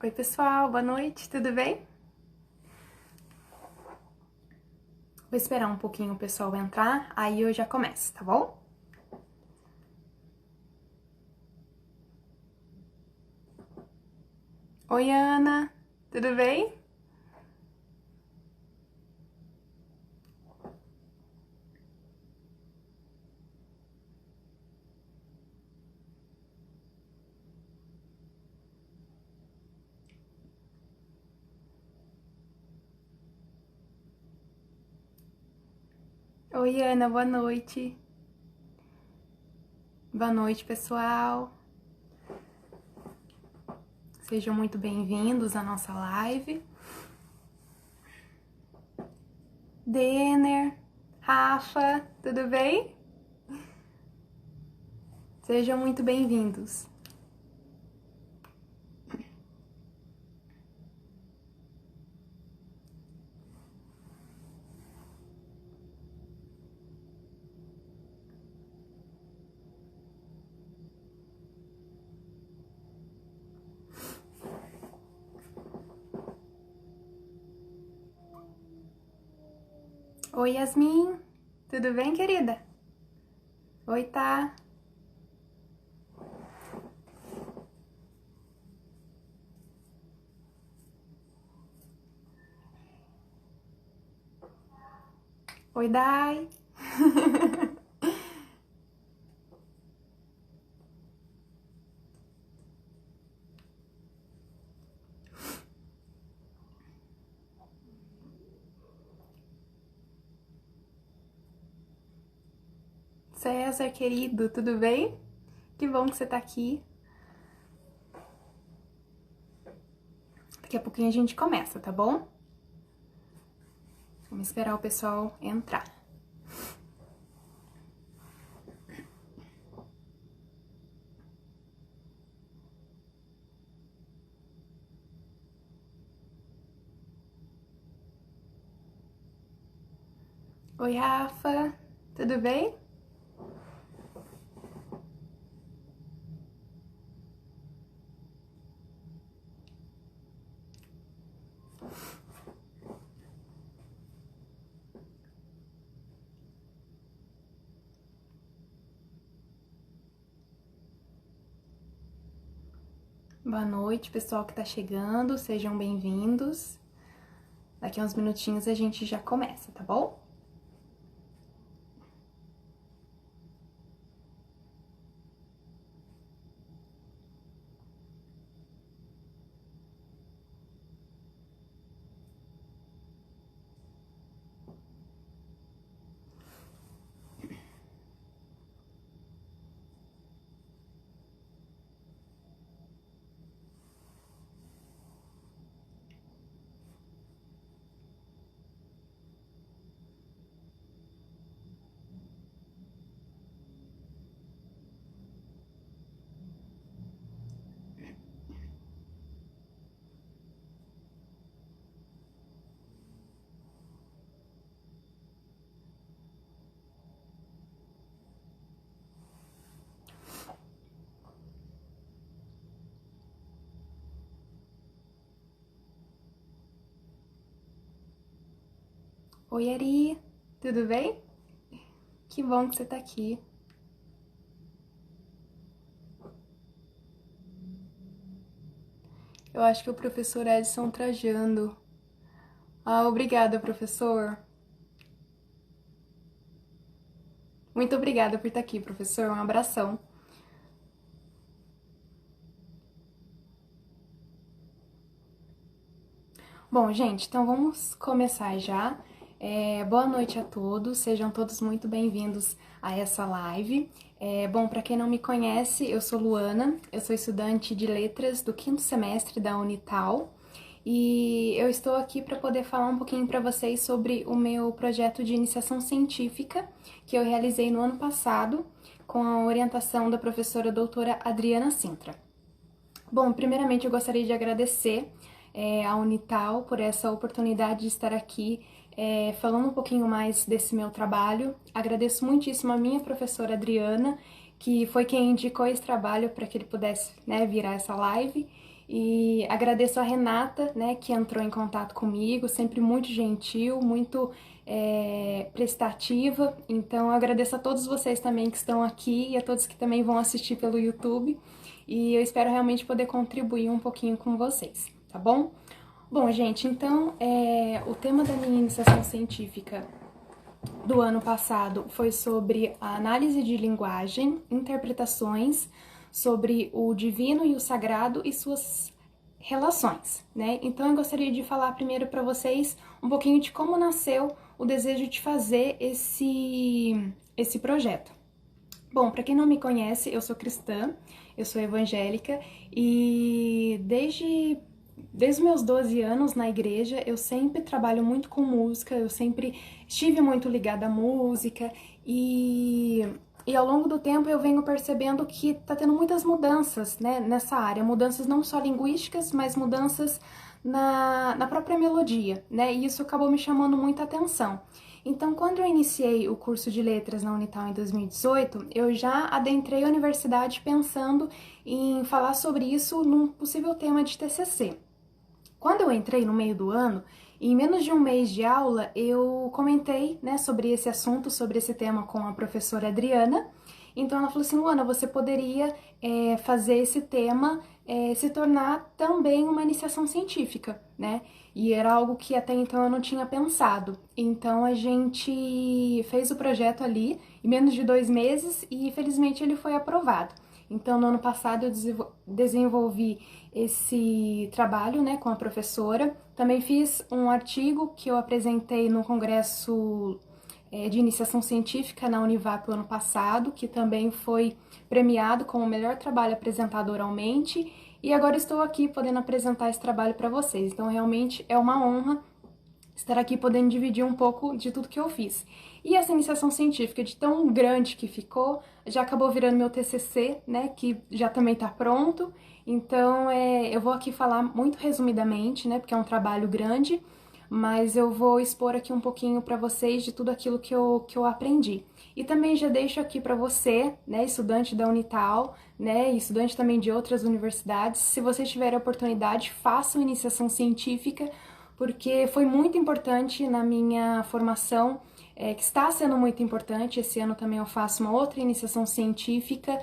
Oi, pessoal, boa noite, tudo bem? Vou esperar um pouquinho o pessoal entrar, aí eu já começo, tá bom? Oi, Ana, tudo bem? Oi, Ana, boa noite. Boa noite, pessoal. Sejam muito bem-vindos à nossa live. Denner, Rafa, tudo bem? Sejam muito bem-vindos. Oi, Yasmin, tudo bem, querida? Oi, tá? Oi, Dai. César, querido, tudo bem? Que bom que você tá aqui. Daqui a pouquinho a gente começa, tá bom? Vamos esperar o pessoal entrar. Oi, Rafa, tudo bem? Boa noite, pessoal que tá chegando, sejam bem-vindos. Daqui a uns minutinhos a gente já começa, tá bom? Oi, Ari, tudo bem? Que bom que você tá aqui. Eu acho que o professor Edson trajando. Ah, obrigada, professor. Muito obrigada por estar aqui, professor. Um abração. Bom, gente, então vamos começar já. Boa noite a todos, sejam todos muito bem-vindos a essa live. Bom, para quem não me conhece, eu sou Luana, eu sou estudante de letras do 5º semestre da Unital e eu estou aqui para poder falar um pouquinho para vocês sobre o meu projeto de iniciação científica que eu realizei no ano passado com a orientação da professora doutora Adriana Sintra. Bom, primeiramente eu gostaria de agradecer a Unital por essa oportunidade de estar aqui falando um pouquinho mais desse meu trabalho. Agradeço muitíssimo a minha professora Adriana, que foi quem indicou esse trabalho para que ele pudesse, né, virar essa live. E agradeço a Renata, né, que entrou em contato comigo, sempre muito gentil, muito prestativa. Então, eu agradeço a todos vocês também que estão aqui e a todos que também vão assistir pelo YouTube. E eu espero realmente poder contribuir um pouquinho com vocês, tá bom? Bom, gente, então, o tema da minha iniciação científica do ano passado foi sobre a análise de linguagem, interpretações sobre o divino e o sagrado e suas relações, né? Então eu gostaria de falar primeiro para vocês um pouquinho de como nasceu o desejo de fazer esse projeto. Bom, para quem não me conhece, eu sou cristã, eu sou evangélica e desde os meus 12 anos na igreja, eu sempre trabalho muito com música, eu sempre estive muito ligada à música e ao longo do tempo eu venho percebendo que tá tendo muitas mudanças, né, nessa área, mudanças não só linguísticas, mas mudanças na própria melodia, né, e isso acabou me chamando muita atenção. Então, quando eu iniciei o curso de letras na Unital em 2018, eu já adentrei a universidade pensando em falar sobre isso num possível tema de TCC. Quando eu entrei no meio do ano, em menos de um mês de aula, eu comentei, né, sobre esse assunto, sobre esse tema com a professora Adriana. Então ela falou assim, Luana, você poderia fazer esse tema se tornar também uma iniciação científica, né? E era algo que até então eu não tinha pensado. Então a gente fez o projeto ali em menos de 2 meses e felizmente ele foi aprovado. Então no ano passado eu desenvolvi esse trabalho, né, com a professora. Também fiz um artigo que eu apresentei no congresso de iniciação científica na Univap ano passado, que também foi premiado como o melhor trabalho apresentado oralmente, e agora estou aqui podendo apresentar esse trabalho para vocês. Então realmente é uma honra estar aqui podendo dividir um pouco de tudo que eu fiz. E essa iniciação científica, de tão grande que ficou, já acabou virando meu TCC, né, que já também está pronto. Então, eu vou aqui falar muito resumidamente, né, porque é um trabalho grande, mas eu vou expor aqui um pouquinho para vocês de tudo aquilo que eu aprendi. E também já deixo aqui para você, né, estudante da Unital, né, e estudante também de outras universidades, se vocês tiverem a oportunidade, façam iniciação científica, porque foi muito importante na minha formação, que está sendo muito importante. Esse ano também eu faço uma outra iniciação científica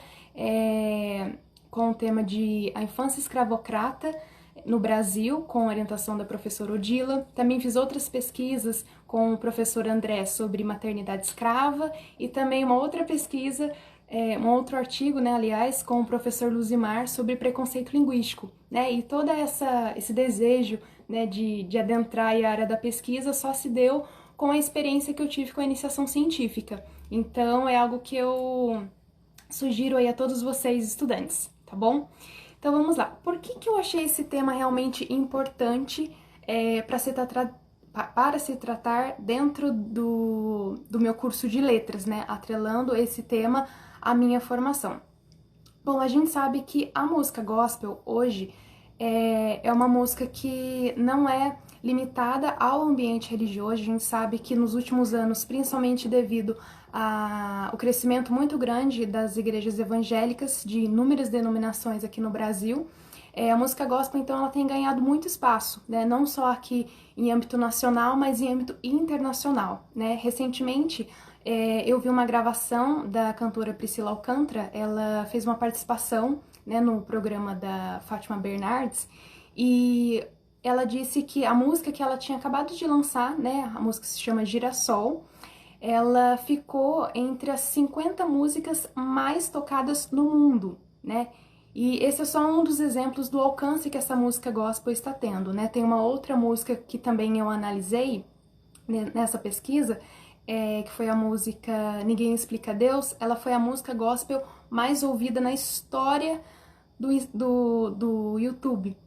com o tema de a infância escravocrata no Brasil, com orientação da professora Odila. Também fiz outras pesquisas com o professor André sobre maternidade escrava e também uma outra pesquisa, um outro artigo, né, aliás, com o professor Luzimar sobre preconceito linguístico, né, e todo esse desejo, né, de adentrar a área da pesquisa só se deu com a experiência que eu tive com a iniciação científica. Então, é algo que eu sugiro aí a todos vocês, estudantes, tá bom? Então, vamos lá. Por que eu achei esse tema realmente importante para se tratar dentro do meu curso de letras, né? Atrelando esse tema à minha formação. Bom, a gente sabe que a música gospel hoje é uma música que não é limitada ao ambiente religioso. A gente sabe que nos últimos anos, principalmente devido ao crescimento muito grande das igrejas evangélicas, de inúmeras denominações aqui no Brasil, a música gospel, então, ela tem ganhado muito espaço, né? Não só aqui em âmbito nacional, mas em âmbito internacional, né? Recentemente, eu vi uma gravação da cantora Priscila Alcântara. Ela fez uma participação, né, no programa da Fátima Bernardes, e ela disse que a música que ela tinha acabado de lançar, né, a música se chama Girassol, ela ficou entre as 50 músicas mais tocadas no mundo, né? E esse é só um dos exemplos do alcance que essa música gospel está tendo, né? Tem uma outra música que também eu analisei, né, nessa pesquisa, que foi a música Ninguém Explica Deus. Ela foi a música gospel mais ouvida na história do YouTube,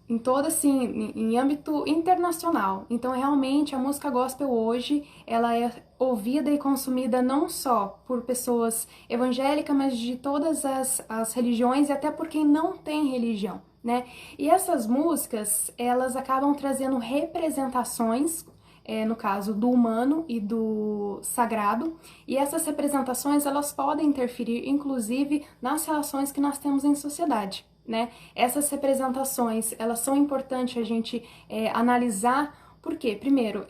em todo, assim, em âmbito internacional. Então, realmente, a música gospel hoje, ela é ouvida e consumida não só por pessoas evangélicas, mas de todas as religiões e até por quem não tem religião, né? E essas músicas, elas acabam trazendo representações, no caso do humano e do sagrado, e essas representações, elas podem interferir, inclusive, nas relações que nós temos em sociedade, né? Essas representações, elas são importantes a gente analisar, por quê? Primeiro,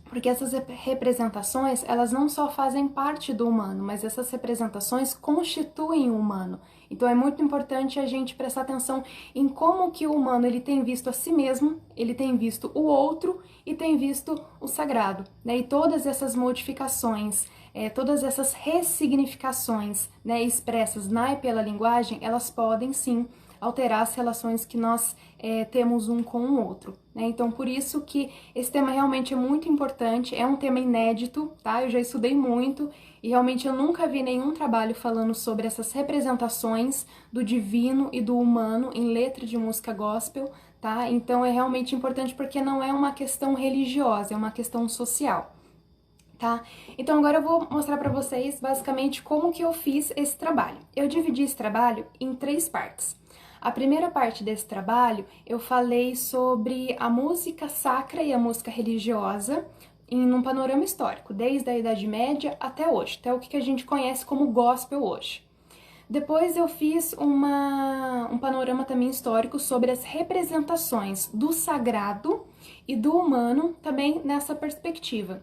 porque essas representações, elas não só fazem parte do humano, mas essas representações constituem o humano. Então é muito importante a gente prestar atenção em como que o humano ele tem visto a si mesmo, ele tem visto o outro e tem visto o sagrado, né? E todas essas modificações, todas essas ressignificações, né, expressas na e pela linguagem, elas podem sim alterar as relações que nós temos um com o outro, né? Então, por isso que esse tema realmente é muito importante, é um tema inédito, tá? Eu já estudei muito e realmente eu nunca vi nenhum trabalho falando sobre essas representações do divino e do humano em letra de música gospel, tá? Então, é realmente importante porque não é uma questão religiosa, é uma questão social. Tá? Então agora eu vou mostrar para vocês basicamente como que eu fiz esse trabalho. Eu dividi esse trabalho em 3 partes. A primeira parte desse trabalho eu falei sobre a música sacra e a música religiosa num panorama histórico, desde a Idade Média até hoje, até o que a gente conhece como gospel hoje. Depois eu fiz um panorama também histórico sobre as representações do sagrado e do humano também nessa perspectiva.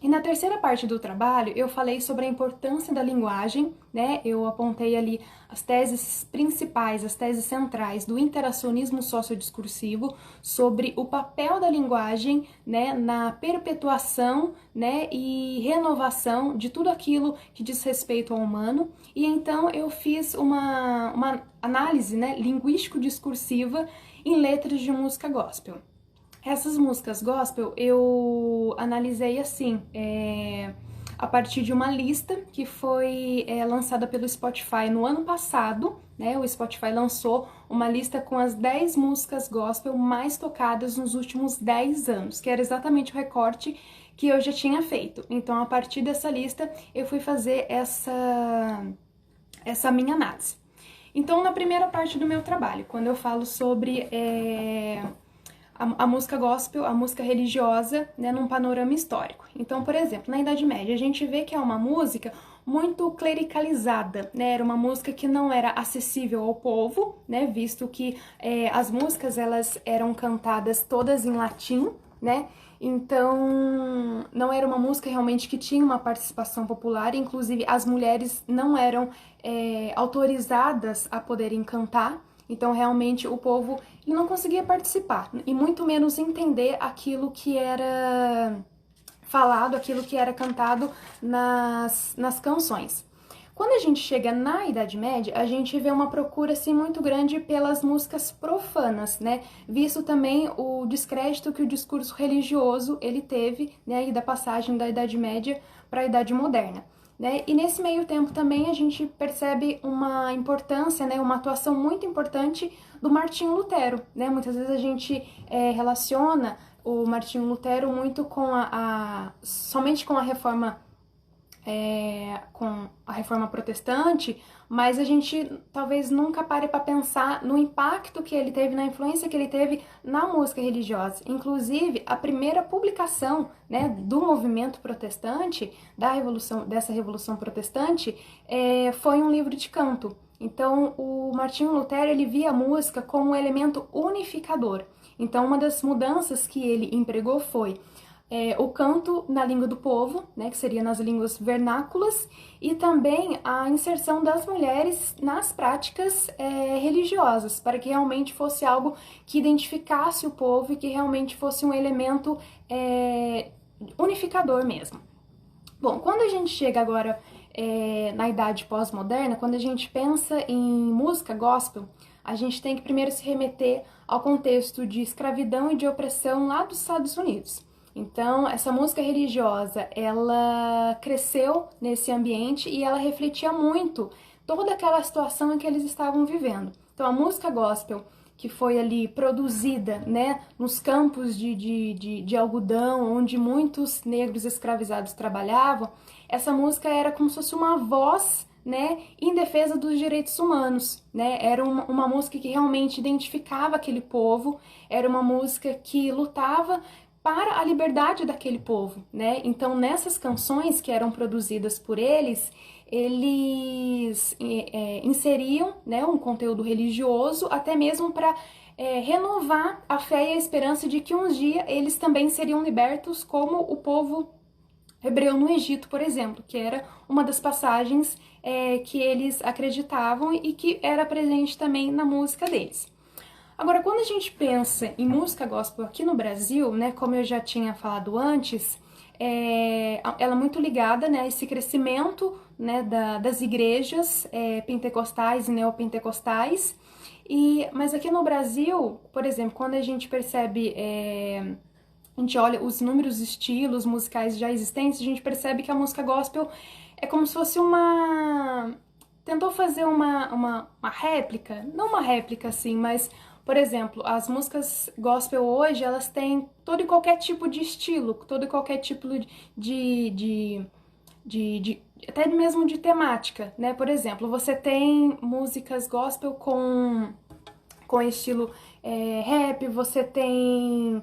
E na terceira parte do trabalho, eu falei sobre a importância da linguagem, né? Eu apontei ali as teses principais, as teses centrais do interacionismo sociodiscursivo, sobre o papel da linguagem, né, na perpetuação, né, e renovação de tudo aquilo que diz respeito ao humano. E então eu fiz uma análise, né, linguístico-discursiva em letras de música gospel. Essas músicas gospel eu analisei assim, a partir de uma lista que foi lançada pelo Spotify no ano passado, né? O Spotify lançou uma lista com as 10 músicas gospel mais tocadas nos últimos 10 anos, que era exatamente o recorte que eu já tinha feito. Então, a partir dessa lista, eu fui fazer essa minha análise. Então, na primeira parte do meu trabalho, quando eu falo sobre a música gospel, a música religiosa, né, num panorama histórico. Então, por exemplo, na Idade Média, a gente vê que é uma música muito clericalizada, né? Era uma música que não era acessível ao povo, né? Visto que as músicas elas eram cantadas todas em latim, né? Então, não era uma música realmente que tinha uma participação popular, inclusive as mulheres não eram autorizadas a poderem cantar. Então, realmente, o povo não conseguia participar e muito menos entender aquilo que era falado, aquilo que era cantado nas canções. Quando a gente chega na Idade Média, a gente vê uma procura assim muito grande pelas músicas profanas, né? Visto também o descrédito que o discurso religioso ele teve, né, e da passagem da Idade Média para a Idade Moderna. Né? E nesse meio tempo também a gente percebe uma importância, né, uma atuação muito importante do Martinho Lutero. Né? Muitas vezes a gente relaciona o Martinho Lutero muito com somente com a reforma protestante, mas a gente talvez nunca pare para pensar no impacto que ele teve, na influência que ele teve na música religiosa. Inclusive, a primeira publicação, né, do movimento protestante, dessa revolução protestante, foi um livro de canto. Então, o Martinho Lutero ele via a música como um elemento unificador. Então, uma das mudanças que ele empregou foi o canto na língua do povo, né, que seria nas línguas vernáculas, e também a inserção das mulheres nas práticas religiosas, para que realmente fosse algo que identificasse o povo e que realmente fosse um elemento unificador mesmo. Bom, quando a gente chega agora na idade pós-moderna, quando a gente pensa em música gospel, a gente tem que primeiro se remeter ao contexto de escravidão e de opressão lá dos Estados Unidos. Então, essa música religiosa, ela cresceu nesse ambiente e ela refletia muito toda aquela situação em que eles estavam vivendo. Então, a música gospel, que foi ali produzida, né, nos campos de algodão, onde muitos negros escravizados trabalhavam, essa música era como se fosse uma voz, né, em defesa dos direitos humanos, né? Era uma música que realmente identificava aquele povo, era uma música que lutava para a liberdade daquele povo, né? Então, nessas canções que eram produzidas por eles, eles inseriam, né, um conteúdo religioso, até mesmo para renovar a fé e a esperança de que um dia eles também seriam libertos, como o povo hebreu no Egito, por exemplo, que era uma das passagens que eles acreditavam e que era presente também na música deles. Agora, quando a gente pensa em música gospel aqui no Brasil, né, como eu já tinha falado antes, ela é muito ligada, né, a esse crescimento, né, das igrejas pentecostais e neopentecostais. Mas aqui no Brasil, por exemplo, quando a gente percebe, a gente olha os inúmeros estilos musicais já existentes, a gente percebe que a música gospel é como se fosse tentou fazer uma réplica, não uma réplica assim, mas, por exemplo, as músicas gospel hoje, elas têm todo e qualquer tipo de estilo, todo e qualquer tipo até mesmo de temática, né? Por exemplo, você tem músicas gospel com estilo rap, você tem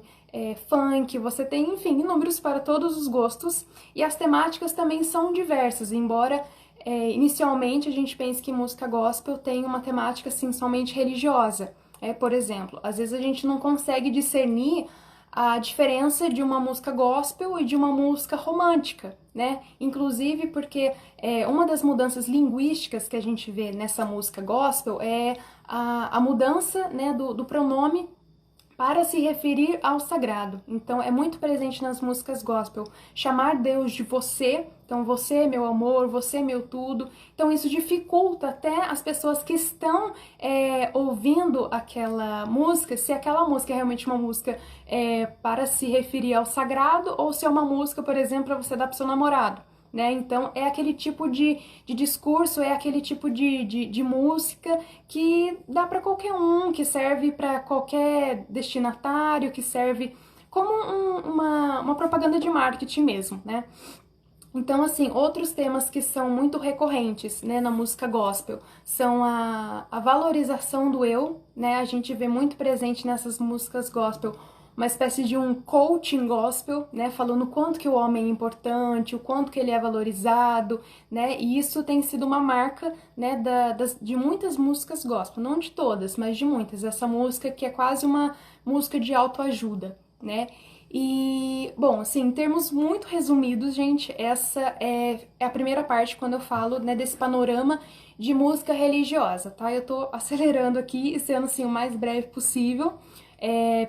funk, você tem, enfim, inúmeros para todos os gostos, e as temáticas também são diversas, embora inicialmente a gente pense que música gospel tem uma temática assim, somente religiosa. Por exemplo, às vezes a gente não consegue discernir a diferença de uma música gospel e de uma música romântica, né? Inclusive porque uma das mudanças linguísticas que a gente vê nessa música gospel é a mudança, né, do pronome para se referir ao sagrado. Então, é muito presente nas músicas gospel chamar Deus de você. Então, você é meu amor, você é meu tudo. Então, isso dificulta até as pessoas que estão ouvindo aquela música, se aquela música é realmente uma música para se referir ao sagrado ou se é uma música, por exemplo, para você dar para seu namorado. Né? Então, é aquele tipo de discurso, é aquele tipo de música que dá para qualquer um, que serve para qualquer destinatário, que serve como uma propaganda de marketing mesmo, né? Então, assim, outros temas que são muito recorrentes, né, na música gospel são a valorização do eu, né? A gente vê muito presente nessas músicas gospel uma espécie de um coaching gospel, né, falando o quanto que o homem é importante, o quanto que ele é valorizado, né, e isso tem sido uma marca, né, de muitas músicas gospel, não de todas, mas de muitas, essa música que é quase uma música de autoajuda, né, e, bom, assim, em termos muito resumidos, gente, essa é a primeira parte quando eu falo, né, desse panorama de música religiosa, tá, eu tô acelerando aqui e sendo, assim, o mais breve possível,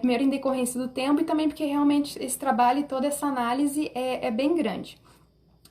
primeiro em decorrência do tempo e também porque realmente esse trabalho e toda essa análise é bem grande.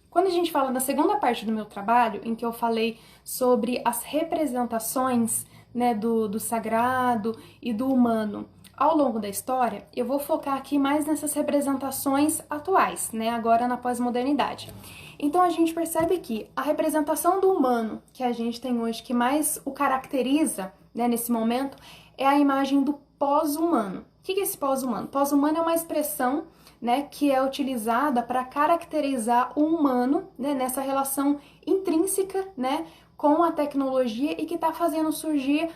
Quando a gente fala na segunda parte do meu trabalho, em que eu falei sobre as representações, né, do sagrado e do humano ao longo da história, eu vou focar aqui mais nessas representações atuais, né, agora na pós-modernidade. Então a gente percebe que a representação do humano que a gente tem hoje, que mais o caracteriza, né, nesse momento, é a imagem do pós-humano. O que é esse pós-humano? Pós-humano é uma expressão, né, que é utilizada para caracterizar o humano, né, nessa relação intrínseca, né, com a tecnologia e que está fazendo surgir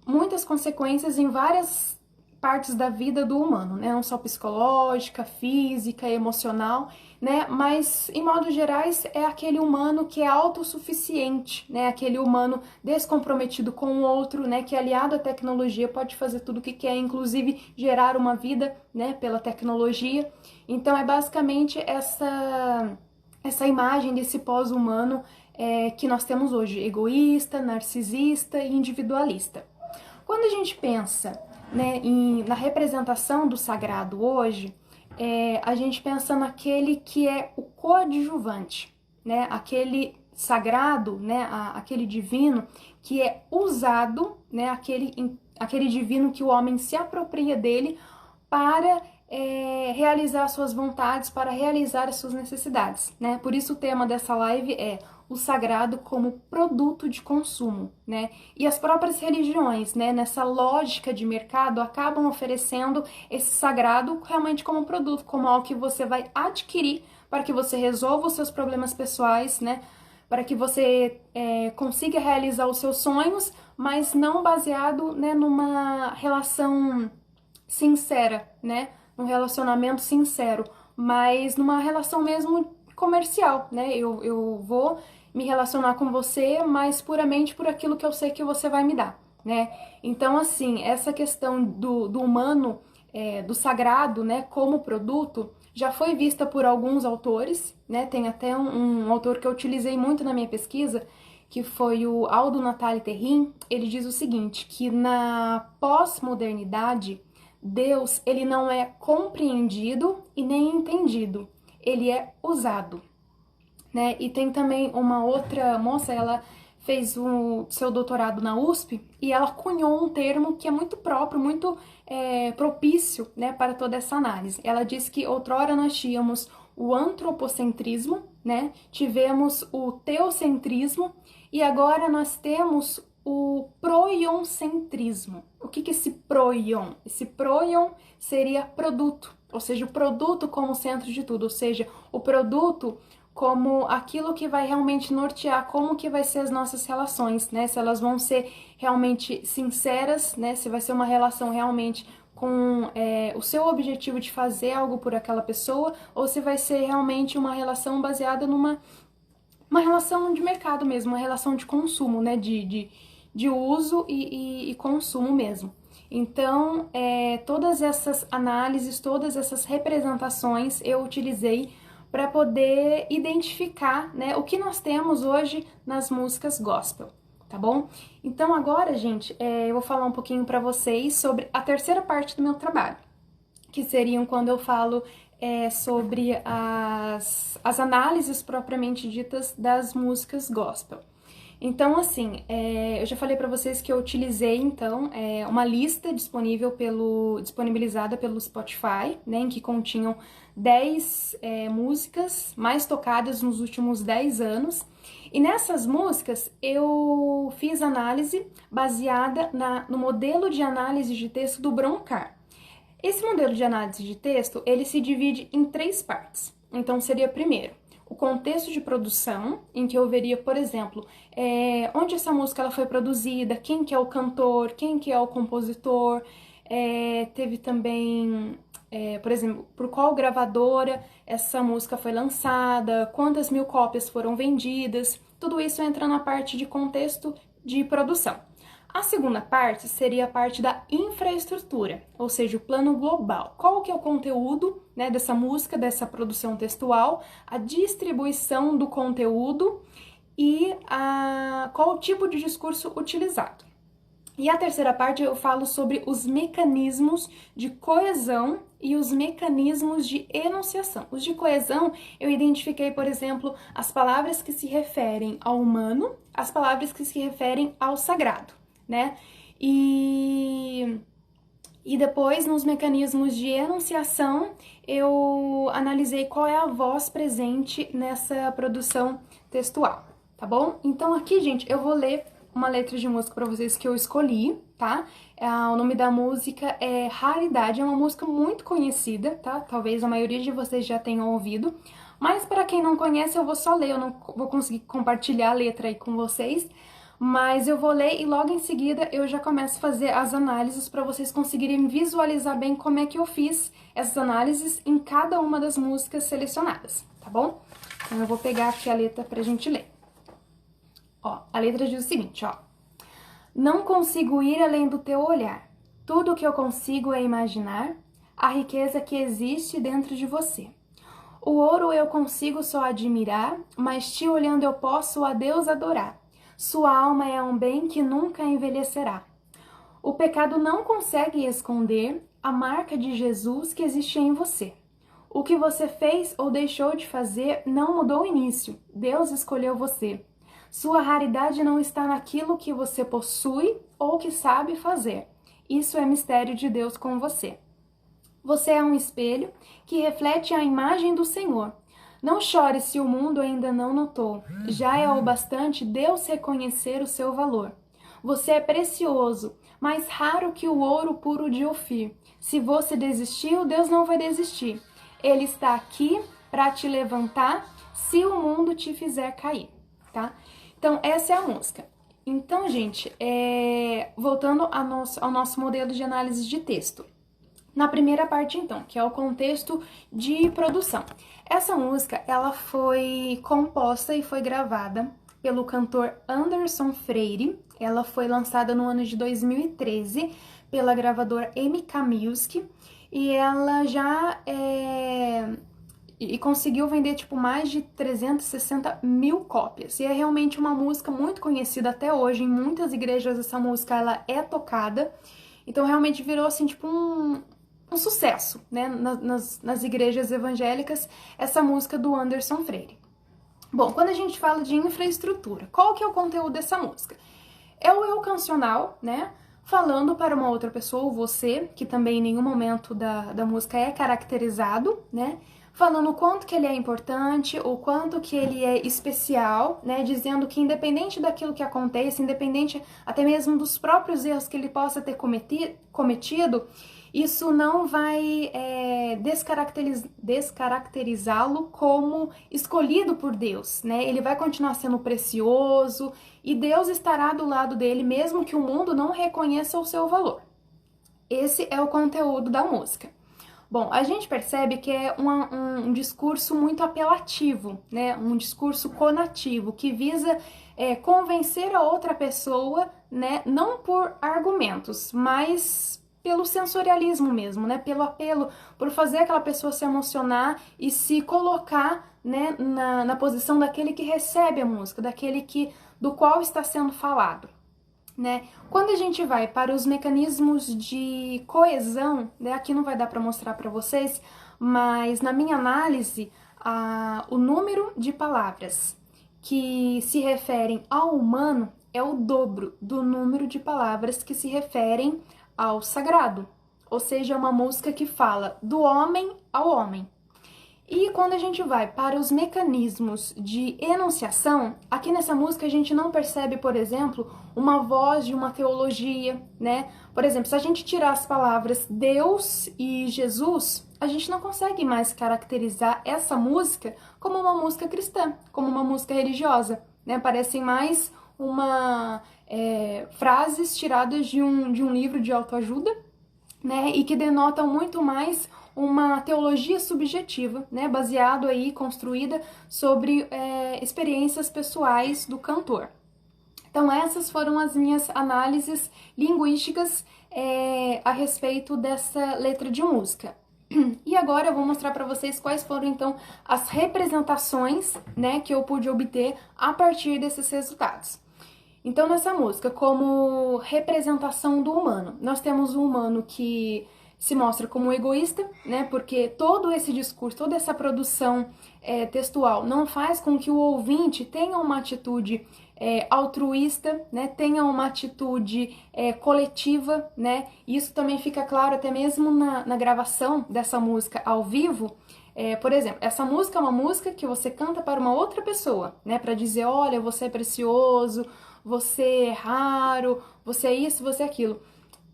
muitas consequências em várias partes da vida do humano, né, não só psicológica, física, emocional, né, mas em modos gerais é aquele humano que é autossuficiente, né, aquele humano descomprometido com o outro, né, que aliado à tecnologia pode fazer tudo o que quer, inclusive gerar uma vida, né, pela tecnologia. Então é basicamente essa imagem desse pós-humano que nós temos hoje, egoísta, narcisista e individualista. Quando a gente pensa, né, na representação do sagrado hoje, a gente pensa naquele que é o coadjuvante, né, aquele sagrado, né, aquele divino que é usado, né, aquele divino que o homem se apropria dele para realizar suas vontades, para realizar as suas necessidades, né? Por isso o tema dessa live é o sagrado como produto de consumo, né? E as próprias religiões, né, nessa lógica de mercado, acabam oferecendo esse sagrado realmente como produto, como algo que você vai adquirir para que você resolva os seus problemas pessoais, né? Para que você consiga realizar os seus sonhos, mas não baseado, né, numa relação sincera, né, num relacionamento sincero, mas numa relação mesmo comercial, né? Eu vou me relacionar com você, mas puramente por aquilo que eu sei que você vai me dar, né? Então, assim, essa questão do humano, do sagrado, né, como produto, já foi vista por alguns autores, né? Tem até um autor que eu utilizei muito na minha pesquisa, que foi o Aldo Natale Terrin. Ele diz o seguinte, que na pós-modernidade, Deus, ele não é compreendido e nem entendido, ele é usado, né? E tem também uma outra moça, ela fez o seu doutorado na USP e ela cunhou um termo que é muito próprio, muito propício, né, para toda essa análise. Ela diz que outrora nós tínhamos o antropocentrismo, né? Tivemos o teocentrismo e agora nós temos o proioncentrismo. O que é esse proion? Esse proion seria produto, ou seja, o produto como centro de tudo, ou seja, o produto como aquilo que vai realmente nortear como que vai ser as nossas relações, né? Se elas vão ser realmente sinceras, né? Se vai ser uma relação realmente com o seu objetivo de fazer algo por aquela pessoa, ou se vai ser realmente uma relação baseada numa relação de mercado mesmo, uma relação de consumo, né? De uso e consumo mesmo. Então, todas essas análises, todas essas representações eu utilizei para poder identificar, né, o que nós temos hoje nas músicas gospel, tá bom? Então agora, gente, eu vou falar um pouquinho para vocês sobre a terceira parte do meu trabalho, que seriam quando eu falo sobre as análises propriamente ditas das músicas gospel. Então, assim, eu já falei para vocês que eu utilizei, então, uma lista disponibilizada pelo Spotify, né, em que continham 10 músicas mais tocadas nos últimos 10 anos. E nessas músicas eu fiz análise baseada no modelo de análise de texto do Broncar. Esse modelo de análise de texto, ele se divide em 3 partes. Então, seria primeiro o contexto de produção, em que eu veria, por exemplo, onde essa música ela foi produzida, quem que é o cantor, quem que é o compositor, teve também, por exemplo, por qual gravadora essa música foi lançada, quantas mil cópias foram vendidas, tudo isso entra na parte de contexto de produção. A segunda parte seria a parte da infraestrutura, ou seja, o plano global. Qual que é o conteúdo, né, dessa música, dessa produção textual, a distribuição do conteúdo e qual o tipo de discurso utilizado. E a terceira parte eu falo sobre os mecanismos de coesão e os mecanismos de enunciação. Os de coesão eu identifiquei, por exemplo, as palavras que se referem ao humano, as palavras que se referem ao sagrado, né? E depois, nos mecanismos de enunciação, eu analisei qual é a voz presente nessa produção textual, tá bom? Então aqui, gente, eu vou ler uma letra de música para vocês que eu escolhi, tá? O nome da música é Raridade, é uma música muito conhecida, tá? Talvez a maioria de vocês já tenham ouvido, mas para quem não conhece eu vou só ler, eu não vou conseguir compartilhar a letra aí com vocês, mas eu vou ler e logo em seguida eu já começo a fazer as análises para vocês conseguirem visualizar bem como é que eu fiz essas análises em cada uma das músicas selecionadas, tá bom? Então eu vou pegar aqui a letra pra gente ler. Ó, a letra diz o seguinte, ó. Não consigo ir além do teu olhar. Tudo o que eu consigo é imaginar a riqueza que existe dentro de você. O ouro eu consigo só admirar, mas te olhando eu posso a Deus adorar. Sua alma é um bem que nunca envelhecerá. O pecado não consegue esconder a marca de Jesus que existe em você. O que você fez ou deixou de fazer não mudou o início. Deus escolheu você. Sua raridade não está naquilo que você possui ou que sabe fazer. Isso é mistério de Deus com você. Você é um espelho que reflete a imagem do Senhor. Não chore se o mundo ainda não notou. Já é o bastante Deus reconhecer o seu valor. Você é precioso, mais raro que o ouro puro de Ofir. Se você desistiu, Deus não vai desistir. Ele está aqui para te levantar se o mundo te fizer cair, tá? Então, essa é a música. Então, gente, voltando ao nosso modelo de análise de texto. Na primeira parte, então, que é o contexto de produção. Essa música, ela foi composta e foi gravada pelo cantor Anderson Freire. Ela foi lançada no ano de 2013 pela gravadora MK Music e ela já conseguiu vender tipo mais de 360 mil cópias. E é realmente uma música muito conhecida até hoje. Em muitas igrejas essa música ela é tocada. Então realmente virou assim tipo um sucesso, né, nas igrejas evangélicas, essa música do Anderson Freire. Bom, quando a gente fala de infraestrutura, qual que é o conteúdo dessa música? É o eu cancional, né, falando para uma outra pessoa, ou você, que também em nenhum momento da música é caracterizado, né, falando o quanto que ele é importante, o quanto que ele é especial, né, dizendo que independente daquilo que aconteça, independente até mesmo dos próprios erros que ele possa ter cometido, isso não vai descaracterizá-lo como escolhido por Deus, né? Ele vai continuar sendo precioso e Deus estará do lado dele, mesmo que o mundo não reconheça o seu valor. Esse é o conteúdo da música. Bom, a gente percebe que é um discurso muito apelativo, né? Um discurso conativo, que visa convencer a outra pessoa, né? Não por argumentos, mas pelo sensorialismo mesmo, né? Pelo apelo, por fazer aquela pessoa se emocionar e se colocar, né, na posição daquele que recebe a música, do qual está sendo falado. Né? Quando a gente vai para os mecanismos de coesão, né, aqui não vai dar para mostrar para vocês, mas na minha análise, o número de palavras que se referem ao humano é o dobro do número de palavras que se referem ao sagrado, ou seja, é uma música que fala do homem ao homem. E quando a gente vai para os mecanismos de enunciação, aqui nessa música a gente não percebe, por exemplo, uma voz de uma teologia, né? Por exemplo, se a gente tirar as palavras Deus e Jesus, a gente não consegue mais caracterizar essa música como uma música cristã, como uma música religiosa, né? Parecem mais frases tiradas de um livro de autoajuda, né? E que denotam muito mais uma teologia subjetiva, né, baseado aí, construída sobre experiências pessoais do cantor. Então essas foram as minhas análises linguísticas a respeito dessa letra de música. E agora eu vou mostrar para vocês quais foram então as representações, né, que eu pude obter a partir desses resultados. Então nessa música, como representação do humano, nós temos um humano que se mostra como egoísta, né? Porque todo esse discurso, toda essa produção textual não faz com que o ouvinte tenha uma atitude altruísta, né? Tenha uma atitude coletiva, né? Isso também fica claro até mesmo na gravação dessa música ao vivo. Por exemplo, essa música é uma música que você canta para uma outra pessoa, né? Para dizer, olha, você é precioso, você é raro, você é isso, você é aquilo.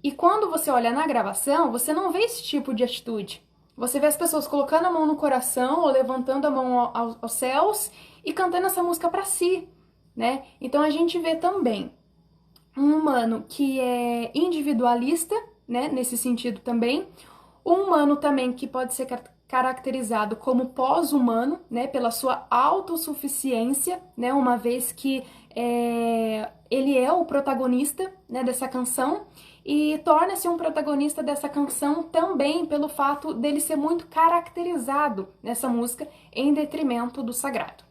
E quando você olha na gravação, você não vê esse tipo de atitude. Você vê as pessoas colocando a mão no coração ou levantando a mão aos céus e cantando essa música para si, né? Então a gente vê também um humano que é individualista, né? Nesse sentido também. Um humano também que pode ser caracterizado como pós-humano, né? Pela sua autossuficiência, né? Uma vez que ele é o protagonista, né, dessa canção. E torna-se um protagonista dessa canção também pelo fato dele ser muito caracterizado nessa música em detrimento do sagrado.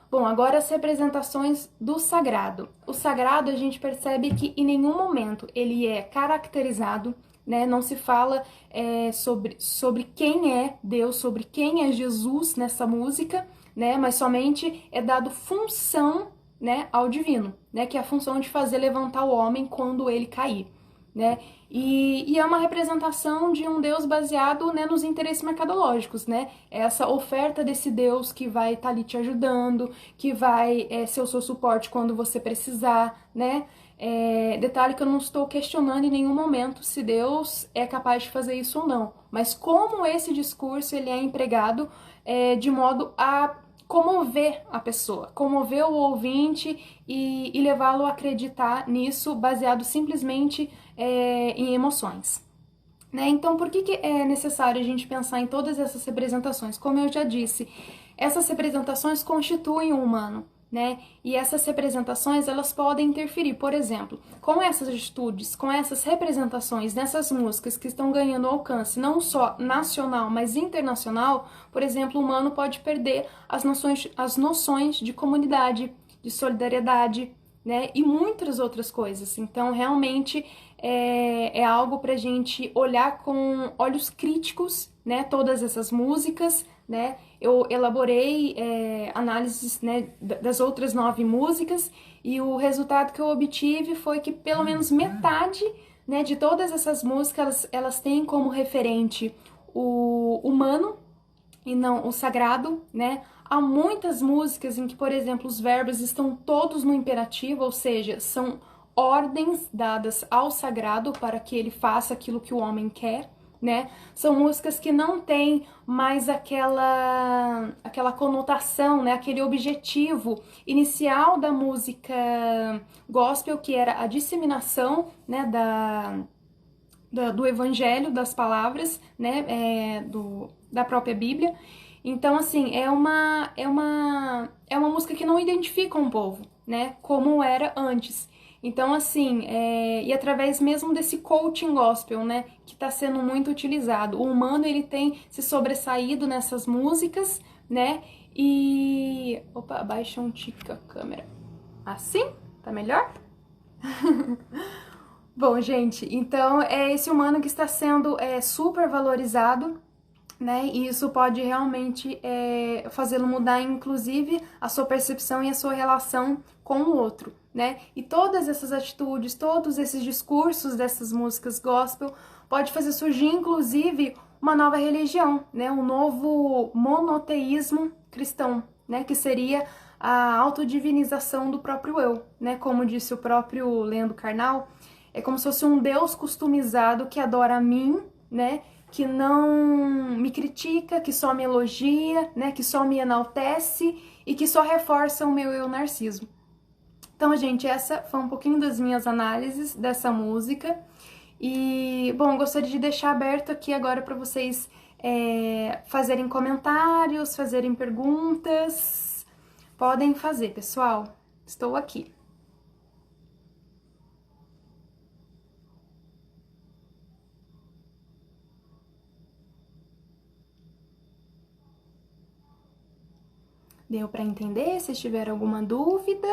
Bom, agora as representações do sagrado. O sagrado a gente percebe que em nenhum momento ele é caracterizado, né? Não se fala sobre quem é Deus, sobre quem é Jesus nessa música, né? Mas somente é dado função, né, ao divino, né? Que é a função de fazer levantar o homem quando ele cair. Né? E é uma representação de um Deus baseado, né, nos interesses mercadológicos, né? Essa oferta desse Deus que vai estar ali te ajudando, que vai ser o seu suporte quando você precisar, né? Detalhe que eu não estou questionando em nenhum momento se Deus é capaz de fazer isso ou não, mas como esse discurso ele é empregado de modo a comover a pessoa, comover o ouvinte e levá-lo a acreditar nisso baseado simplesmente em emoções. né? Então, por que que é necessário a gente pensar em todas essas representações? Como eu já disse, essas representações constituem o humano, né? E essas representações, elas podem interferir, por exemplo, com essas atitudes, com essas representações nessas músicas que estão ganhando alcance não só nacional, mas internacional. Por exemplo, o humano pode perder as noções de comunidade, de solidariedade, né? E muitas outras coisas. Então, realmente é algo para a gente olhar com olhos críticos, né? Todas essas músicas, né? Eu elaborei análises, né, das outras 9 músicas e o resultado que eu obtive foi que pelo menos metade, né, de todas essas músicas elas têm como referente o humano e não o sagrado, né? Há muitas músicas em que, por exemplo, os verbos estão todos no imperativo, ou seja, são ordens dadas ao sagrado para que ele faça aquilo que o homem quer, né? São músicas que não têm mais aquela conotação, né? Aquele objetivo inicial da música gospel, que era a disseminação, né? Do evangelho, das palavras, né? Da própria Bíblia. Então, assim, é uma música que não identifica um povo, né? Como era antes. Então, assim, e através mesmo desse coaching gospel, né, que está sendo muito utilizado. O humano, ele tem se sobressaído nessas músicas, né, e... Opa, abaixa um tique a câmera. Assim? Tá melhor? Bom, gente, então é esse humano que está sendo super valorizado, né? E isso pode realmente fazê-lo mudar, inclusive, a sua percepção e a sua relação com o outro, né? E todas essas atitudes, todos esses discursos dessas músicas gospel pode fazer surgir, inclusive, uma nova religião, né? Um novo monoteísmo cristão, né? Que seria a autodivinização do próprio eu, né? Como disse o próprio Leandro Carnal, é como se fosse um Deus customizado que adora a mim, né? Que não me critica, que só me elogia, né? Que só me enaltece e que só reforça o meu eu narciso. Então, gente, essa foi um pouquinho das minhas análises dessa música. E, bom, gostaria de deixar aberto aqui agora para vocês fazerem comentários, fazerem perguntas. Podem fazer, pessoal. Estou aqui. Deu para entender? Se tiver alguma dúvida?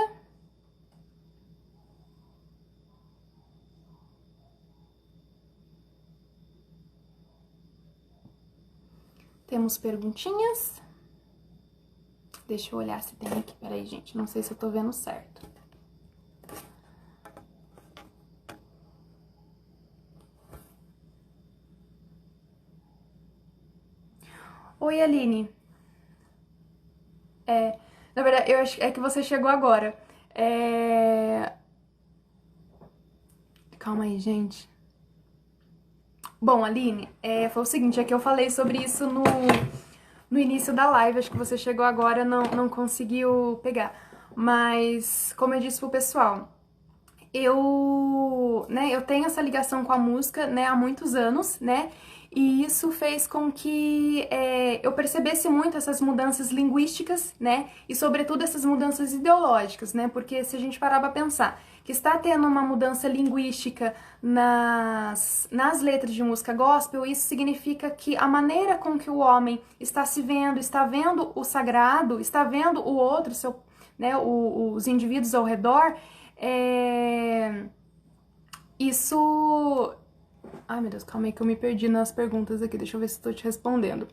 Temos perguntinhas? Deixa eu olhar se tem aqui. Peraí, gente. Não sei se eu tô vendo certo. Oi, Aline. Na verdade, eu acho que você chegou agora. Calma aí, gente. Bom, Aline, foi o seguinte, é que eu falei sobre isso no início da live, acho que você chegou agora, não conseguiu pegar. Mas, como eu disse pro pessoal, eu tenho essa ligação com a música, né, há muitos anos, né, e isso fez com que eu percebesse muito essas mudanças linguísticas, né, e sobretudo essas mudanças ideológicas, né, porque se a gente parar pra pensar que está tendo uma mudança linguística nas letras de música gospel, isso significa que a maneira com que o homem está se vendo, está vendo o sagrado, está vendo o outro, né, os indivíduos ao redor, isso... Ai, meu Deus, calma aí que eu me perdi nas perguntas aqui. Deixa eu ver se estou te respondendo.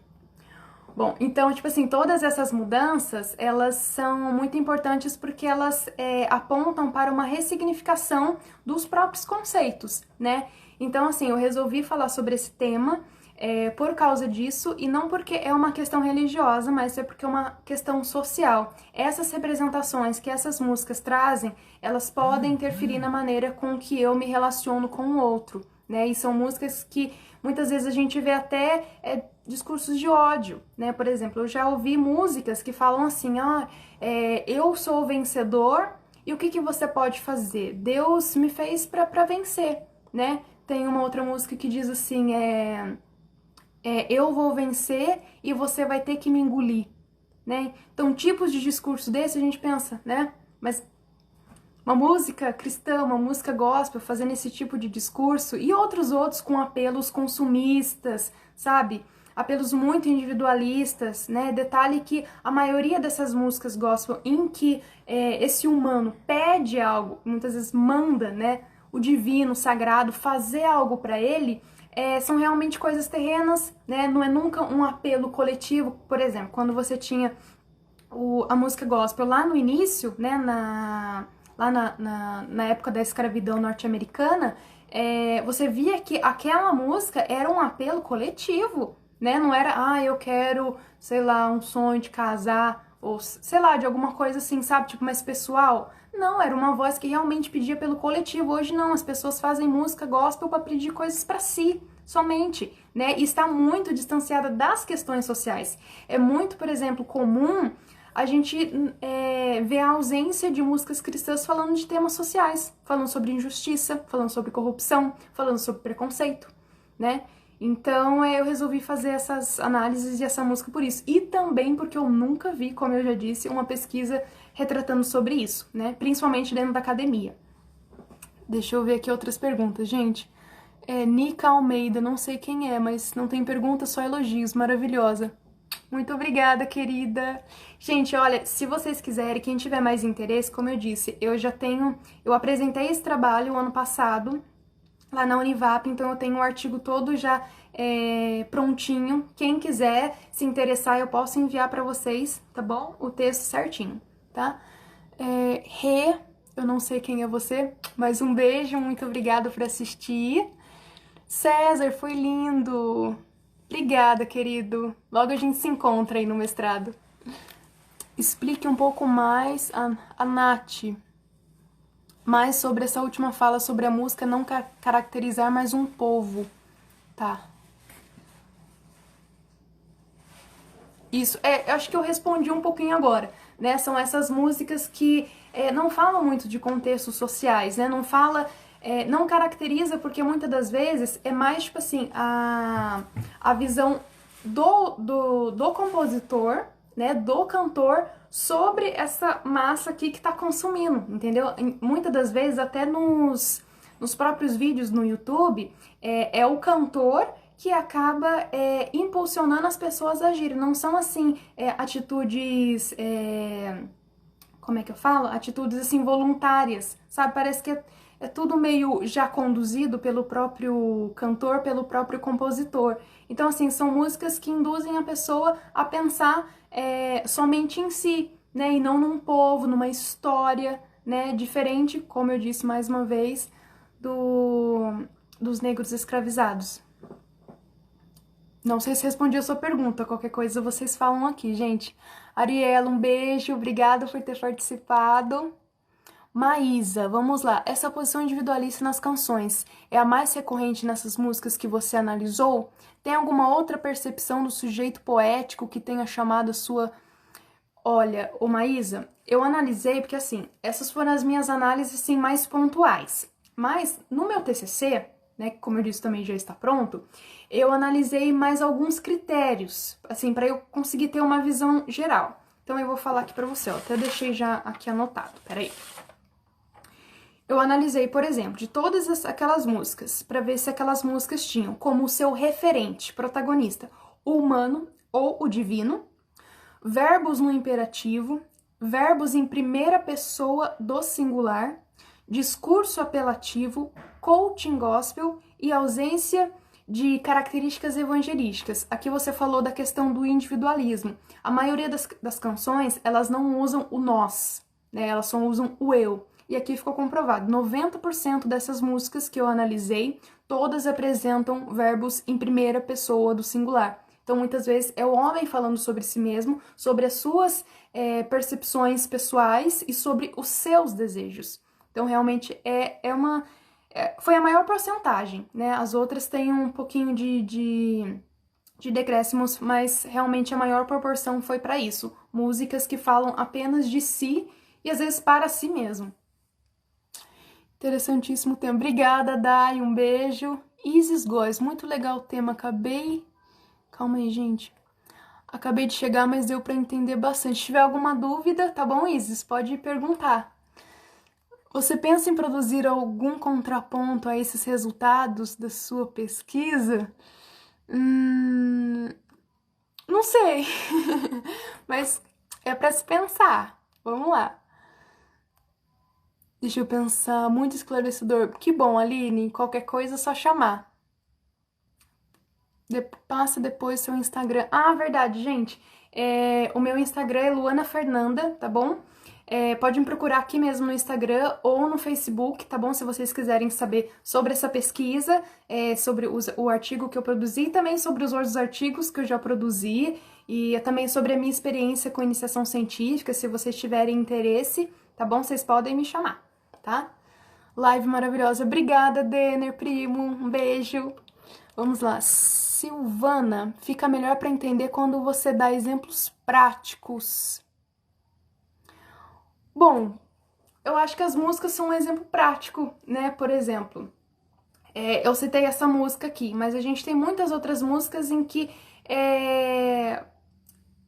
Bom, então, tipo assim, todas essas mudanças, elas são muito importantes porque elas apontam para uma ressignificação dos próprios conceitos, né? Então, assim, eu resolvi falar sobre esse tema por causa disso, e não porque é uma questão religiosa, mas é porque é uma questão social. Essas representações que essas músicas trazem, elas podem interferir na maneira com que eu me relaciono com o outro, né? E são músicas que muitas vezes a gente vê até discursos de ódio, né? Por exemplo, eu já ouvi músicas que falam assim, eu sou o vencedor e o que você pode fazer? Deus me fez para vencer, né? tem uma outra música que diz assim, eu vou vencer e você vai ter que me engolir, né? Então, tipos de discurso desse a gente pensa, né? Mas uma música cristã, uma música gospel fazendo esse tipo de discurso e outros com apelos consumistas, sabe? Apelos muito individualistas, né? Detalhe que a maioria dessas músicas gospel em que esse humano pede algo, muitas vezes manda, né? O divino, o sagrado, fazer algo para ele, são realmente coisas terrenas, né? Não é nunca um apelo coletivo. Por exemplo, quando você tinha a música gospel lá no início, né? Lá na época da escravidão norte-americana, você via que aquela música era um apelo coletivo, né? Não era, eu quero, sei lá, um sonho de casar, ou sei lá, de alguma coisa assim, sabe? Tipo, mais pessoal. Não, era uma voz que realmente pedia pelo coletivo. Hoje não, as pessoas fazem música gospel para pedir coisas para si, somente, né? E está muito distanciada das questões sociais. É muito, por exemplo, comum a gente vê a ausência de músicas cristãs falando de temas sociais, falando sobre injustiça, falando sobre corrupção, falando sobre preconceito, né? Então eu resolvi fazer essas análises e essa música por isso. E também porque eu nunca vi, como eu já disse, uma pesquisa retratando sobre isso, né? Principalmente dentro da academia. Deixa eu ver aqui outras perguntas, gente. Nica Almeida, não sei quem é, mas não tem pergunta, só elogios, maravilhosa. Muito obrigada, querida. Gente, olha, se vocês quiserem, quem tiver mais interesse, como eu disse, eu apresentei esse trabalho o ano passado, lá na Univap, então eu tenho o artigo todo já prontinho. Quem quiser se interessar, eu posso enviar pra vocês, tá bom? O texto certinho, tá? Eu não sei quem é você, mas um beijo, muito obrigada por assistir. César, foi lindo! Obrigada, querido. Logo a gente se encontra aí no mestrado. Explique um pouco mais, a Nath, mais sobre essa última fala sobre a música não caracterizar mais um povo. Tá. Isso, eu acho que eu respondi um pouquinho agora, né? São essas músicas que não falam muito de contextos sociais, né? Não fala... não caracteriza porque muitas das vezes é mais, tipo assim, a visão do compositor, né, do cantor sobre essa massa aqui que tá consumindo, entendeu? Muitas das vezes, até nos próprios vídeos no YouTube, é o cantor que acaba impulsionando as pessoas a agirem. Não são, assim, atitudes... como é que eu falo? Atitudes, assim, voluntárias, sabe? Parece que é tudo meio já conduzido pelo próprio cantor, pelo próprio compositor. Então, assim, são músicas que induzem a pessoa a pensar somente em si, né? E não num povo, numa história, né? Diferente, como eu disse mais uma vez, dos negros escravizados. Não sei se respondi a sua pergunta, qualquer coisa vocês falam aqui, gente. Ariela, um beijo, obrigada por ter participado. Maísa, vamos lá. Essa posição individualista nas canções é a mais recorrente nessas músicas que você analisou? Tem alguma outra percepção do sujeito poético que tenha chamado a sua... Olha, ô Maísa, eu analisei porque, assim, essas foram as minhas análises, assim, mais pontuais. Mas, no meu TCC, né, que como eu disse também já está pronto, eu analisei mais alguns critérios, assim, para eu conseguir ter uma visão geral. Então eu vou falar aqui para você, ó, até deixei já aqui anotado, peraí. Eu analisei, por exemplo, de todas aquelas músicas, para ver se aquelas músicas tinham como seu referente, protagonista, o humano ou o divino, verbos no imperativo, verbos em primeira pessoa do singular, discurso apelativo, coaching gospel e ausência de características evangelísticas. Aqui você falou da questão do individualismo. A maioria das canções, elas não usam o nós, né? Elas só usam o eu. E aqui ficou comprovado, 90% dessas músicas que eu analisei, todas apresentam verbos em primeira pessoa do singular. Então, muitas vezes, é o homem falando sobre si mesmo, sobre as suas percepções pessoais e sobre os seus desejos. Então, realmente, foi a maior porcentagem, né? As outras têm um pouquinho de decréscimos, mas realmente a maior proporção foi para isso. Músicas que falam apenas de si e, às vezes, para si mesmo. Interessantíssimo tema. Obrigada, Dai, um beijo. Isis Góes, muito legal o tema. Calma aí, gente. Acabei de chegar, mas deu pra entender bastante. Se tiver alguma dúvida, tá bom, Isis? Pode perguntar. Você pensa em produzir algum contraponto a esses resultados da sua pesquisa? Não sei, mas é pra se pensar. Vamos lá. Deixa eu pensar, muito esclarecedor. Que bom, Aline, qualquer coisa é só chamar. Passa depois seu Instagram. Ah, verdade, gente. O meu Instagram é Luana Fernanda, tá bom? Pode me procurar aqui mesmo no Instagram ou no Facebook, tá bom? Se vocês quiserem saber sobre essa pesquisa, sobre o artigo que eu produzi e também sobre os outros artigos que eu já produzi e também sobre a minha experiência com iniciação científica, se vocês tiverem interesse, tá bom? Vocês podem me chamar, tá? Live maravilhosa. Obrigada, Denner, primo. Um beijo. Vamos lá. Silvana, fica melhor para entender quando você dá exemplos práticos. Bom, eu acho que as músicas são um exemplo prático, né? Por exemplo, eu citei essa música aqui, mas a gente tem muitas outras músicas em que